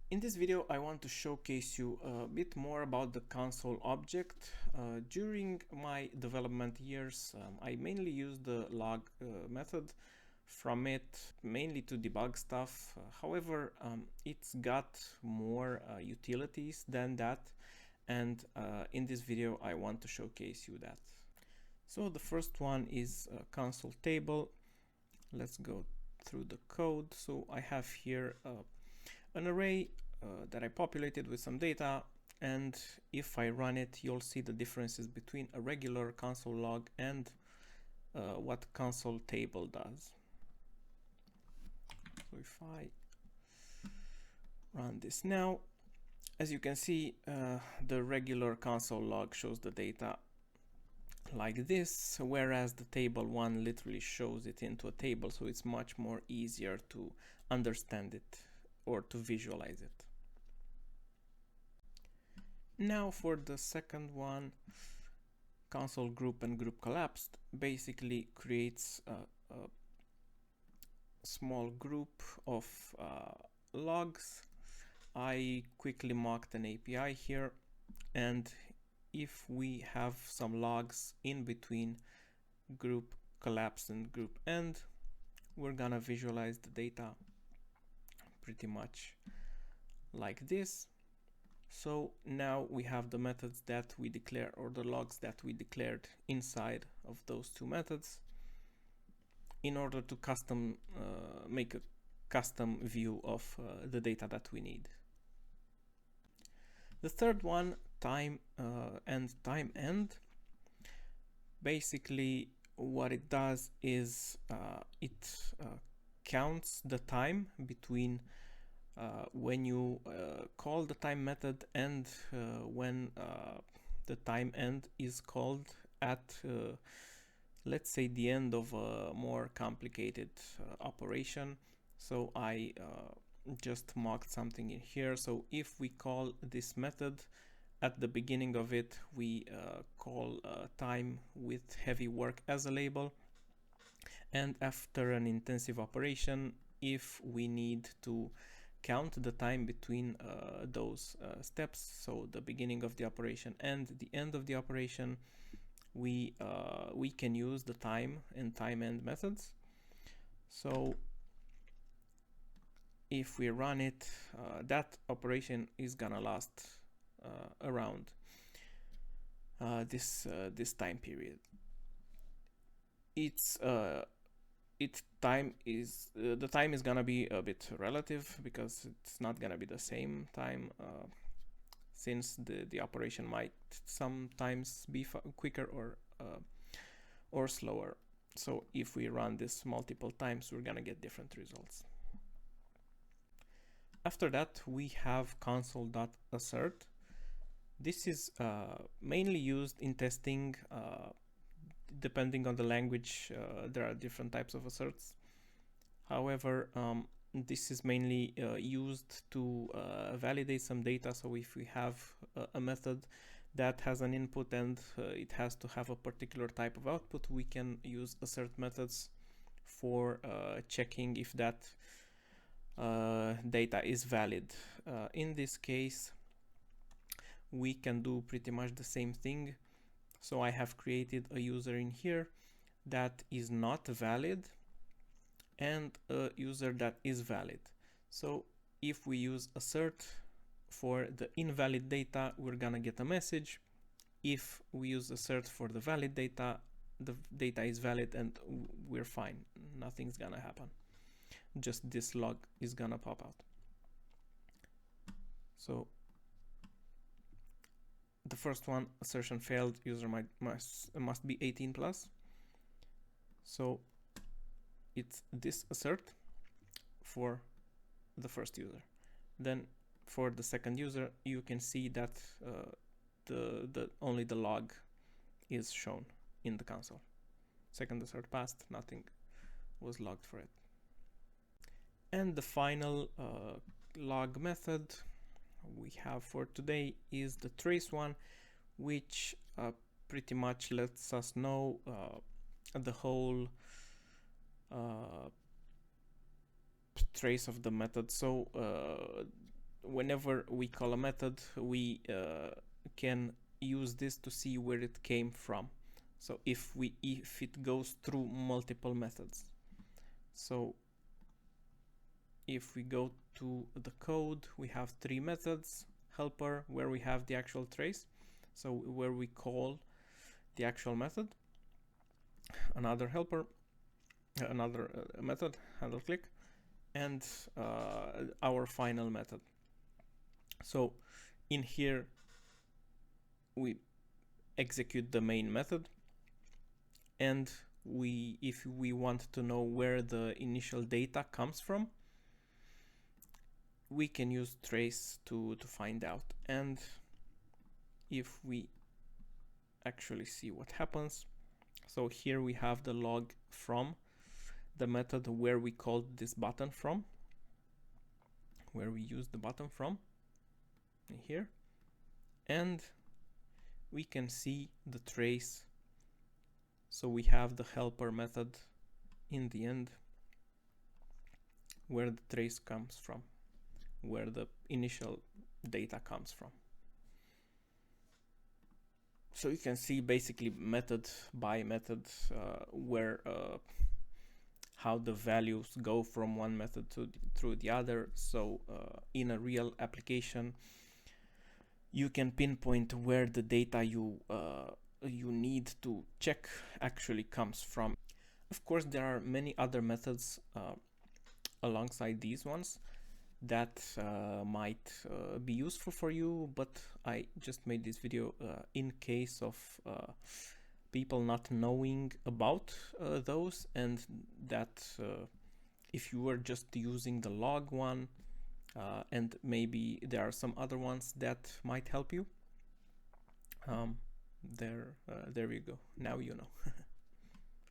In this video, I want to showcase you a bit more about the console object. During my development years, I mainly used the log method from it mainly to debug stuff. However, it's got more utilities than that, and in this video, I want to showcase you that. So the first one is a console table. Let's go through the code. So I have here an array that I populated with some data, and if I run it, you'll see the differences between a regular console log and what console table does. So if I run this now, as you can see, the regular console log shows the data like this, whereas the table one literally shows it into a table, so it's much more easier to understand it or to visualize it. Now for the second one, console group and group collapsed basically creates a small group of logs. I quickly mocked an API here, and if we have some logs in between group collapse and group end, we're gonna visualize the data pretty much like this. So now we have the methods that we declare, or the logs that we declared inside of those two methods, in order to make a custom view of the data that we need. The third one, time and time end, basically what it does is it counts the time between when you call the time method and when the time end is called at let's say the end of a more complicated operation. So I just mocked something in here. So if we call this method, at the beginning of it we call time with heavy work as a label, and after an intensive operation, if we need to count the time between those steps, so the beginning of the operation and the end of the operation, we can use the time and time end methods. So if we run it, that operation is gonna last around this time period. The time is gonna be a bit relative because it's not gonna be the same time, since the operation might sometimes be quicker or slower. So if we run this multiple times, we're gonna get different results. After that, we have console.assert. This is mainly used in testing. Depending on the language, there are different types of asserts. However, this is mainly used to validate some data. So if we have a method that has an input and it has to have a particular type of output, we can use assert methods for checking if that data is valid. In this case, we can do pretty much the same thing. So I have created a user in here that is not valid and a user that is valid. So if we use assert for the invalid data, we're gonna get a message. If we use assert for the valid data, the data is valid and we're fine. Nothing's gonna happen. Just this log is gonna pop out. So the first one, assertion failed, user must be 18 plus. So it's this assert for the first user. Then for the second user, you can see that only the log is shown in the console. Second assert passed, nothing was logged for it. And the final log method we have for today is the trace one, which pretty much lets us know the whole trace of the method. So whenever we call a method, we can use this to see where it came from. So if it goes through multiple methods. So if we go to the code, we have 3 methods: helper, where we have the actual trace, so where we call the actual method, another helper, another method, handle click, and our final method. So in here we execute the main method, and if we want to know where the initial data comes from, we can use trace to find out. And if we actually see what happens, so here we have the log from the method where we called this button from, where we use the button from here, and we can see the trace. So we have the helper method in the end where the trace comes from, where the initial data comes from. So you can see basically method by method where how the values go from one method through the other. So in a real application, you can pinpoint where the data you need to check actually comes from. Of course, there are many other methods alongside these ones that might be useful for you, but I just made this video in case of people not knowing about those, and that if you were just using the log one, and maybe there are some other ones that might help you, there you go, now you know.